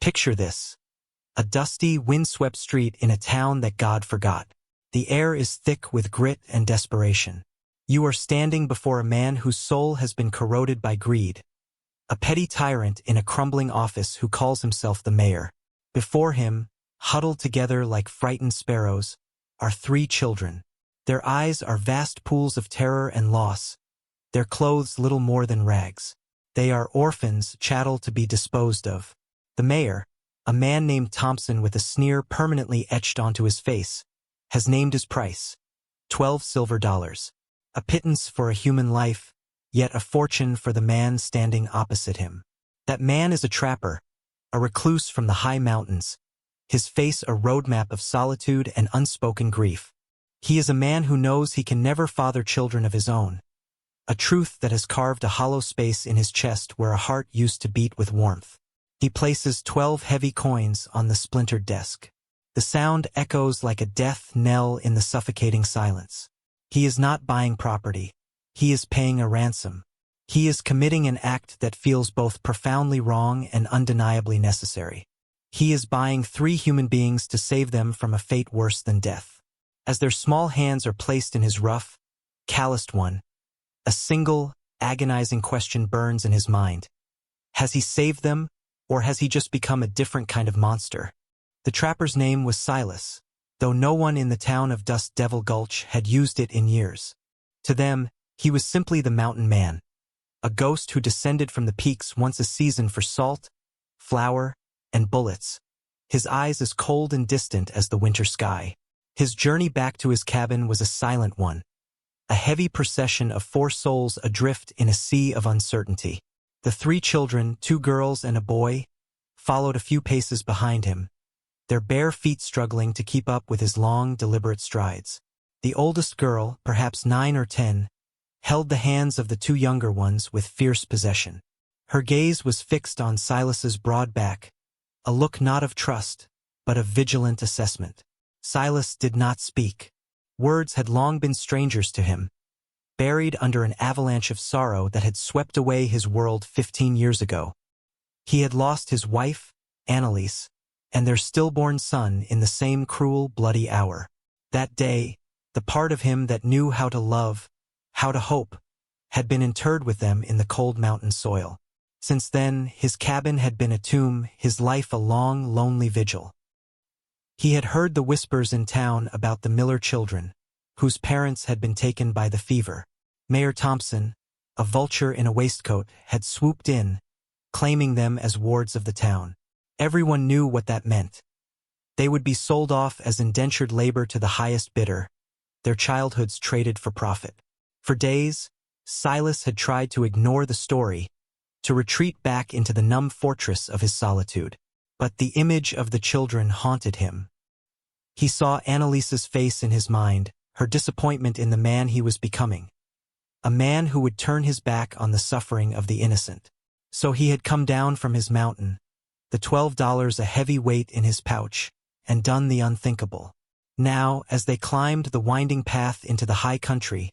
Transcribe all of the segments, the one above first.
Picture this. A dusty, windswept street in a town that God forgot. The air is thick with grit and desperation. You are standing before a man whose soul has been corroded by greed. A petty tyrant in a crumbling office who calls himself the mayor. Before him, huddled together like frightened sparrows, are 3 children. Their eyes are vast pools of terror and loss, their clothes little more than rags. They are orphans, chattel to be disposed of. The mayor, a man named Thompson with a sneer permanently etched onto his face, has named his price, $12 silver. A pittance for a human life, yet a fortune for the man standing opposite him. That man is a trapper, a recluse from the high mountains, his face a roadmap of solitude and unspoken grief. He is a man who knows he can never father children of his own, a truth that has carved a hollow space in his chest where a heart used to beat with warmth. He places 12 heavy coins on the splintered desk. The sound echoes like a death knell in the suffocating silence. He is not buying property. He is paying a ransom. He is committing an act that feels both profoundly wrong and undeniably necessary. He is buying 3 human beings to save them from a fate worse than death. As their small hands are placed in his rough, calloused one, a single, agonizing question burns in his mind. Has he saved them, or has he just become a different kind of monster? The trapper's name was Silas, though no one in the town of Dust Devil Gulch had used it in years. To them, he was simply the mountain man, a ghost who descended from the peaks once a season for salt, flour, and bullets, his eyes as cold and distant as the winter sky. His journey back to his cabin was a silent one, a heavy procession of 4 souls adrift in a sea of uncertainty. The 3 children, 2 girls and a boy, followed a few paces behind him, their bare feet struggling to keep up with his long, deliberate strides. The oldest girl, perhaps 9 or 10, held the hands of the 2 younger ones with fierce possession. Her gaze was fixed on Silas's broad back, a look not of trust, but of vigilant assessment. Silas did not speak. Words had long been strangers to him, buried under an avalanche of sorrow that had swept away his world 15 years ago. He had lost his wife, Annalise, and their stillborn son in the same cruel, bloody hour. That day, the part of him that knew how to love, how to hope, had been interred with them in the cold mountain soil. Since then, his cabin had been a tomb, his life a long, lonely vigil. He had heard the whispers in town about the Miller children, whose parents had been taken by the fever. Mayor Thompson, a vulture in a waistcoat, had swooped in, claiming them as wards of the town. Everyone knew what that meant. They would be sold off as indentured labor to the highest bidder, their childhoods traded for profit. For days, Silas had tried to ignore the story, to retreat back into the numb fortress of his solitude. But the image of the children haunted him. He saw Annalise's face in his mind, her disappointment in the man he was becoming. A man who would turn his back on the suffering of the innocent. So he had come down from his mountain, the $12 a heavy weight in his pouch, and done the unthinkable. Now, as they climbed the winding path into the high country,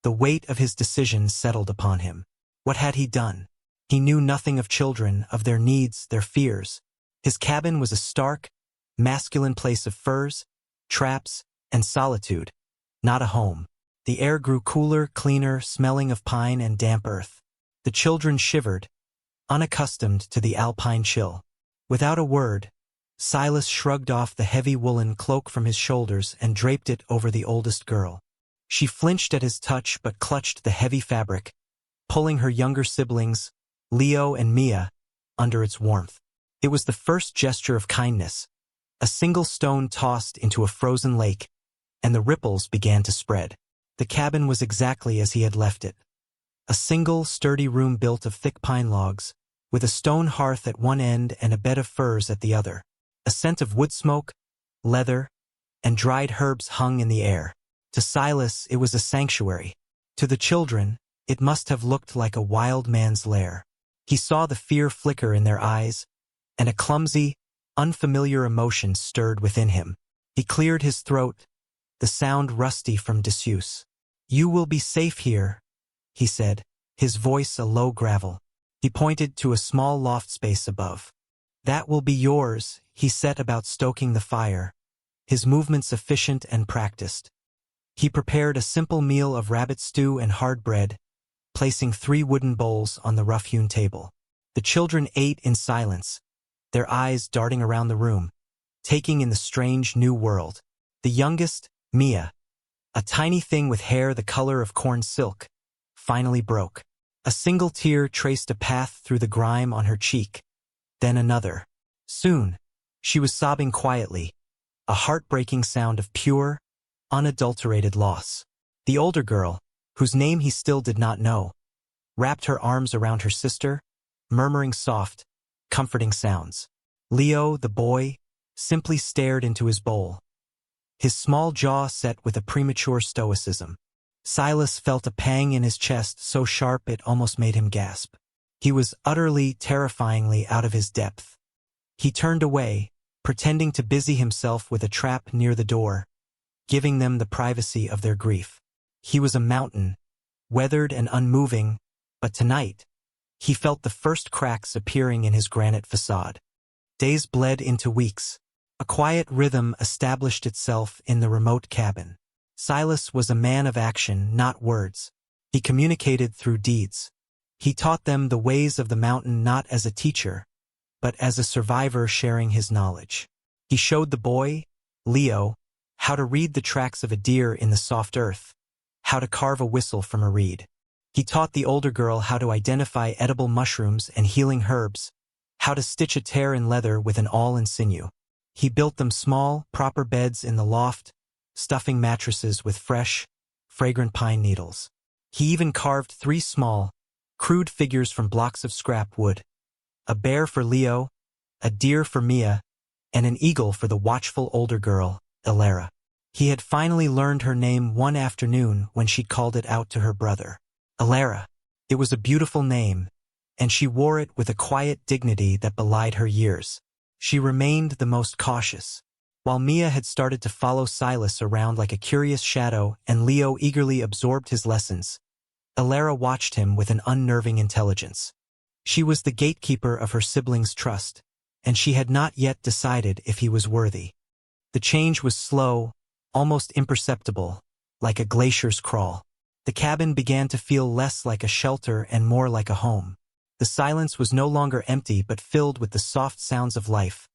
the weight of his decision settled upon him. What had he done? He knew nothing of children, of their needs, their fears. His cabin was a stark, masculine place of furs, traps, and solitude, not a home. The air grew cooler, cleaner, smelling of pine and damp earth. The children shivered, unaccustomed to the alpine chill. Without a word, Silas shrugged off the heavy woolen cloak from his shoulders and draped it over the oldest girl. She flinched at his touch but clutched the heavy fabric, pulling her younger siblings, Leo and Mia, under its warmth. It was the first gesture of kindness, a single stone tossed into a frozen lake, and the ripples began to spread. The cabin was exactly as he had left it. A single, sturdy room built of thick pine logs, with a stone hearth at one end and a bed of furs at the other. A scent of wood smoke, leather, and dried herbs hung in the air. To Silas, it was a sanctuary. To the children, it must have looked like a wild man's lair. He saw the fear flicker in their eyes, and a clumsy, unfamiliar emotion stirred within him. He cleared his throat, the sound rusty from disuse. "You will be safe here," he said, his voice a low gravel. He pointed to a small loft space above. "That will be yours," he set about stoking the fire, his movements efficient and practiced. He prepared a simple meal of rabbit stew and hard bread, placing 3 wooden bowls on the rough-hewn table. The children ate in silence, their eyes darting around the room, taking in the strange new world. The youngest, Mia, a tiny thing with hair the color of corn silk, finally broke. A single tear traced a path through the grime on her cheek, then another. Soon, she was sobbing quietly, a heartbreaking sound of pure, unadulterated loss. The older girl, whose name he still did not know, wrapped her arms around her sister, murmuring soft, comforting sounds. Leo, the boy, simply stared into his bowl, his small jaw set with a premature stoicism. Silas felt a pang in his chest so sharp it almost made him gasp. He was utterly, terrifyingly out of his depth. He turned away, pretending to busy himself with a trap near the door, giving them the privacy of their grief. He was a mountain, weathered and unmoving, but tonight, he felt the first cracks appearing in his granite facade. Days bled into weeks. A quiet rhythm established itself in the remote cabin. Silas was a man of action, not words. He communicated through deeds. He taught them the ways of the mountain not as a teacher, but as a survivor sharing his knowledge. He showed the boy, Leo, how to read the tracks of a deer in the soft earth, how to carve a whistle from a reed. He taught the older girl how to identify edible mushrooms and healing herbs, how to stitch a tear in leather with an awl and sinew. He built them small, proper beds in the loft, stuffing mattresses with fresh, fragrant pine needles. He even carved 3 small, crude figures from blocks of scrap wood: a bear for Leo, a deer for Mia, and an eagle for the watchful older girl, Elara. He had finally learned her name one afternoon when she called it out to her brother. Elara. It was a beautiful name, and she wore it with a quiet dignity that belied her years. She remained the most cautious. While Mia had started to follow Silas around like a curious shadow and Leo eagerly absorbed his lessons, Elara watched him with an unnerving intelligence. She was the gatekeeper of her siblings' trust, and she had not yet decided if he was worthy. The change was slow, almost imperceptible, like a glacier's crawl. The cabin began to feel less like a shelter and more like a home. The silence was no longer empty but filled with the soft sounds of life.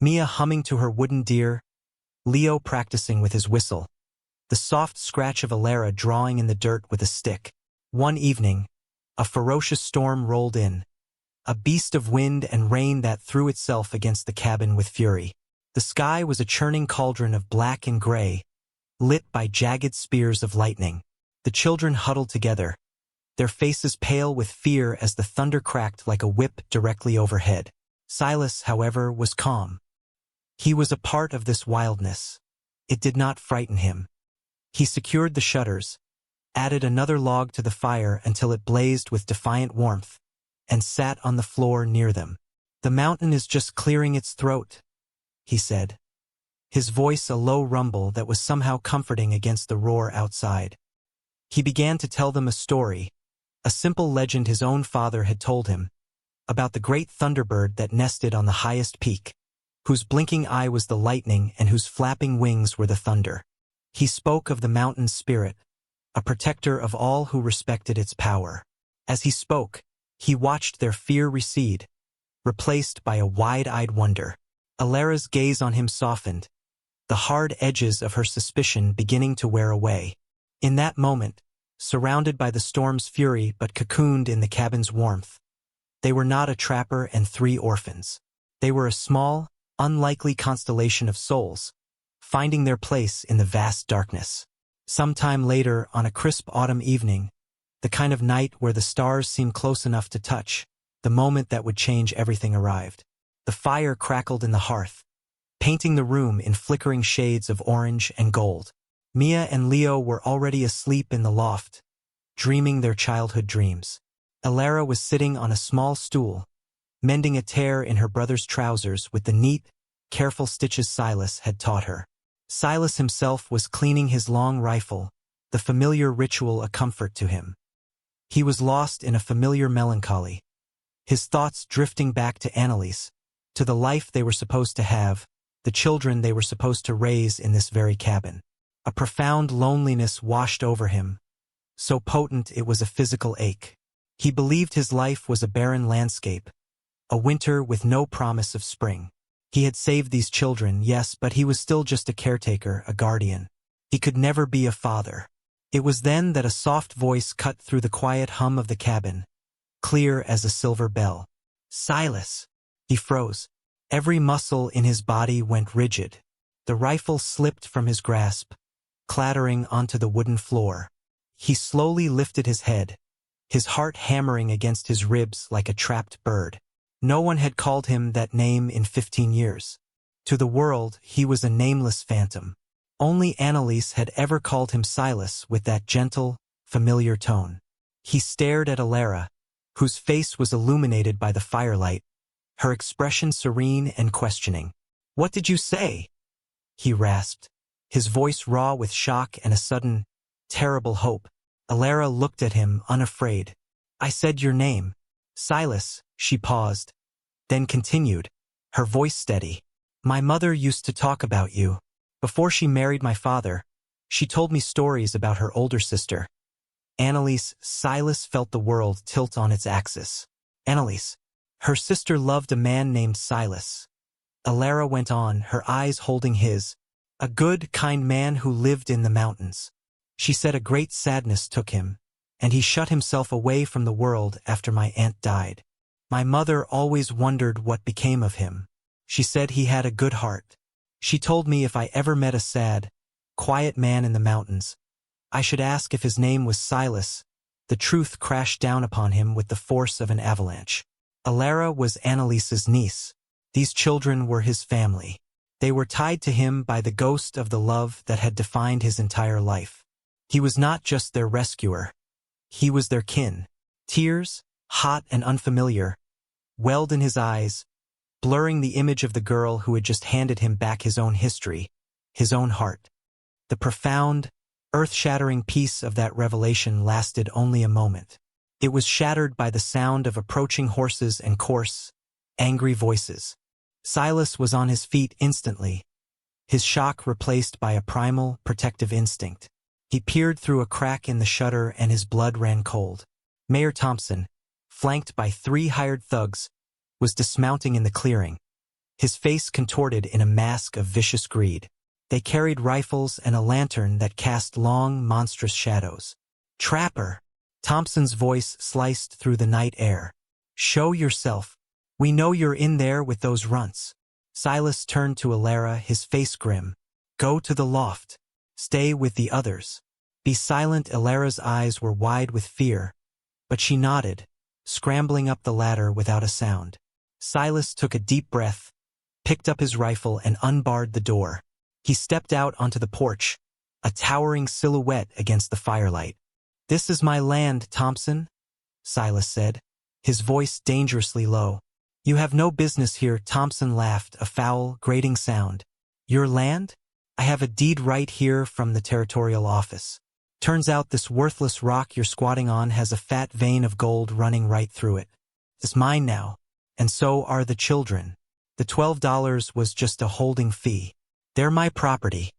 Mia humming to her wooden deer, Leo practicing with his whistle, the soft scratch of Elara drawing in the dirt with a stick. One evening, a ferocious storm rolled in, a beast of wind and rain that threw itself against the cabin with fury. The sky was a churning cauldron of black and gray, lit by jagged spears of lightning. The children huddled together, their faces pale with fear as the thunder cracked like a whip directly overhead. Silas, however, was calm. He was a part of this wildness. It did not frighten him. He secured the shutters, added another log to the fire until it blazed with defiant warmth, and sat on the floor near them. "The mountain is just clearing its throat," he said, his voice a low rumble that was somehow comforting against the roar outside. He began to tell them a story, a simple legend his own father had told him, about the great thunderbird that nested on the highest peak, whose blinking eye was the lightning and whose flapping wings were the thunder. He spoke of the mountain's spirit, a protector of all who respected its power. As he spoke, he watched their fear recede, replaced by a wide-eyed wonder. Elara's gaze on him softened, the hard edges of her suspicion beginning to wear away. In that moment, surrounded by the storm's fury but cocooned in the cabin's warmth, they were not a trapper and 3 orphans. They were a small, unlikely constellation of souls, finding their place in the vast darkness. Sometime later, on a crisp autumn evening, the kind of night where the stars seemed close enough to touch, the moment that would change everything arrived. The fire crackled in the hearth, painting the room in flickering shades of orange and gold. Mia and Leo were already asleep in the loft, dreaming their childhood dreams. Elara was sitting on a small stool, mending a tear in her brother's trousers with the neat, careful stitches Silas had taught her. Silas himself was cleaning his long rifle, the familiar ritual a comfort to him. He was lost in a familiar melancholy, his thoughts drifting back to Annalise, to the life they were supposed to have, the children they were supposed to raise in this very cabin. A profound loneliness washed over him, so potent it was a physical ache. He believed his life was a barren landscape, a winter with no promise of spring. He had saved these children, yes, but he was still just a caretaker, a guardian. He could never be a father. It was then that a soft voice cut through the quiet hum of the cabin, clear as a silver bell. Silas! He froze. Every muscle in his body went rigid. The rifle slipped from his grasp, clattering onto the wooden floor. He slowly lifted his head, his heart hammering against his ribs like a trapped bird. No one had called him that name in 15 years. To the world, he was a nameless phantom. Only Annalise had ever called him Silas with that gentle, familiar tone. He stared at Alara, whose face was illuminated by the firelight, her expression serene and questioning. "What did you say?" he rasped, his voice raw with shock and a sudden, terrible hope. Alara looked at him, unafraid. "I said your name. Silas." She paused, then continued, her voice steady. "My mother used to talk about you. Before she married my father, she told me stories about her older sister." Annalise. Silas felt the world tilt on its axis. Annalise. Her sister loved a man named Silas. Alara went on, her eyes holding his. "A good, kind man who lived in the mountains. She said a great sadness took him, and he shut himself away from the world after my aunt died. My mother always wondered what became of him. She said he had a good heart. She told me if I ever met a sad, quiet man in the mountains, I should ask if his name was Silas." The truth crashed down upon him with the force of an avalanche. Alara was Annalise's niece. These children were his family. They were tied to him by the ghost of the love that had defined his entire life. He was not just their rescuer. He was their kin. Tears, hot and unfamiliar, welled in his eyes, blurring the image of the girl who had just handed him back his own history, his own heart. The profound, earth-shattering peace of that revelation lasted only a moment. It was shattered by the sound of approaching horses and coarse, angry voices. Silas was on his feet instantly, his shock replaced by a primal, protective instinct. He peered through a crack in the shutter and his blood ran cold. Mayor Thompson, flanked by 3 hired thugs, was dismounting in the clearing, his face contorted in a mask of vicious greed. They carried rifles and a lantern that cast long, monstrous shadows. "Trapper!" Thompson's voice sliced through the night air. "Show yourself. We know you're in there with those runts." Silas turned to Alara, his face grim. "Go to the loft. Stay with the others. Be silent." Alara's eyes were wide with fear, but she nodded, scrambling up the ladder without a sound. Silas took a deep breath, picked up his rifle and unbarred the door. He stepped out onto the porch, a towering silhouette against the firelight. "This is my land, Thompson," Silas said, his voice dangerously low. "You have no business here." Thompson laughed, a foul, grating sound. "Your land? I have a deed right here from the territorial office. Turns out this worthless rock you're squatting on has a fat vein of gold running right through it. It's mine now, and so are the children. The $12 was just a holding fee. They're my property."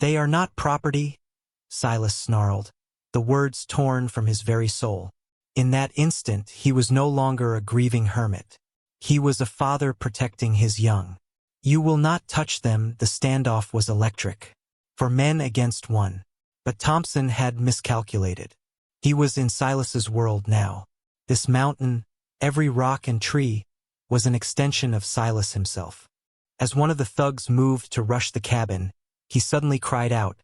"They are not property," Silas snarled, the words torn from his very soul. In that instant, he was no longer a grieving hermit. He was a father protecting his young. "You will not touch them." The standoff was electric. For men against one. But Thompson had miscalculated. He was in Silas's world now. This mountain, every rock and tree, was an extension of Silas himself. As one of the thugs moved to rush the cabin, he suddenly cried out,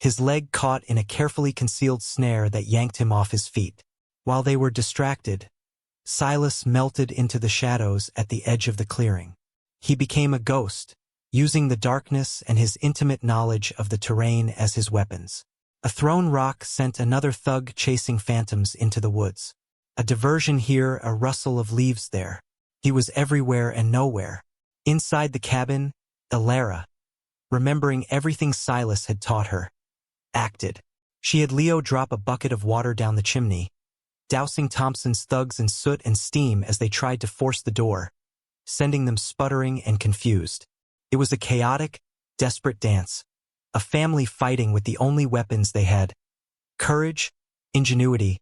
his leg caught in a carefully concealed snare that yanked him off his feet. While they were distracted, Silas melted into the shadows at the edge of the clearing. He became a ghost, using the darkness and his intimate knowledge of the terrain as his weapons. A thrown rock sent another thug chasing phantoms into the woods. A diversion here, a rustle of leaves there. He was everywhere and nowhere. Inside the cabin, Alara, remembering everything Silas had taught her, acted. She had Leo drop a bucket of water down the chimney, dousing Thompson's thugs in soot and steam as they tried to force the door. sending them sputtering and confused. It was a chaotic, desperate dance, a family fighting with the only weapons they had: courage, ingenuity,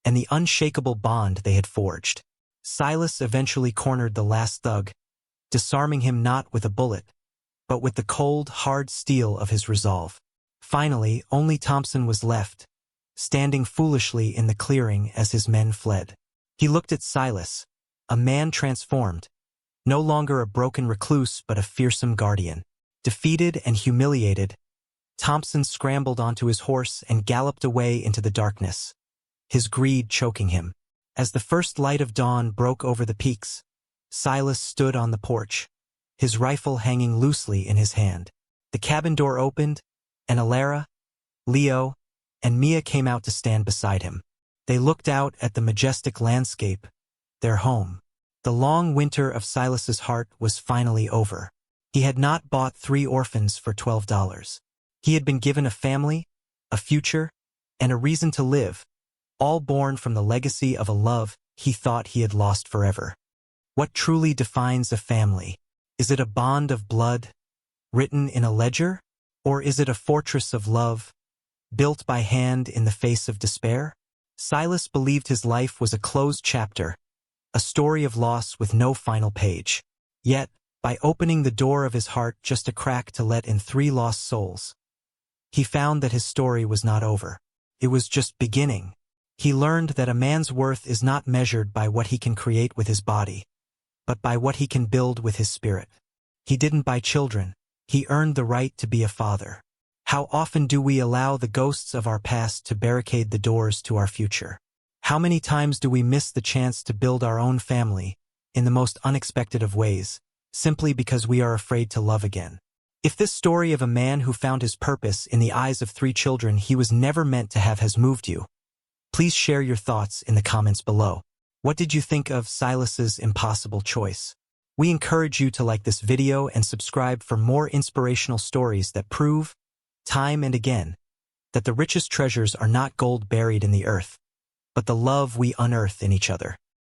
and the unshakable bond they had forged. Silas eventually cornered the last thug, disarming him not with a bullet, but with the cold, hard steel of his resolve. Finally, only Thompson was left, standing foolishly in the clearing as his men fled. He looked at Silas, a man transformed, no longer a broken recluse but a fearsome guardian. Defeated and humiliated, Thompson scrambled onto his horse and galloped away into the darkness, his greed choking him. As the first light of dawn broke over the peaks, Silas stood on the porch, his rifle hanging loosely in his hand. The cabin door opened, and Alara, Leo, and Mia came out to stand beside him. They looked out at the majestic landscape, their home. The long winter of Silas's heart was finally over. He had not bought 3 orphans for $12. He had been given a family, a future, and a reason to live, all born from the legacy of a love he thought he had lost forever. What truly defines a family? Is it a bond of blood, written in a ledger? Or is it a fortress of love, built by hand in the face of despair? Silas believed his life was a closed chapter, a story of loss with no final page. Yet, by opening the door of his heart just a crack to let in 3 lost souls, he found that his story was not over. It was just beginning. He learned that a man's worth is not measured by what he can create with his body, but by what he can build with his spirit. He didn't buy children. He earned the right to be a father. How often do we allow the ghosts of our past to barricade the doors to our future? How many times do we miss the chance to build our own family, in the most unexpected of ways, simply because we are afraid to love again? If this story of a man who found his purpose in the eyes of 3 children he was never meant to have has moved you, please share your thoughts in the comments below. What did you think of Silas's impossible choice? We encourage you to like this video and subscribe for more inspirational stories that prove, time and again, that the richest treasures are not gold buried in the earth, but the love we unearth in each other.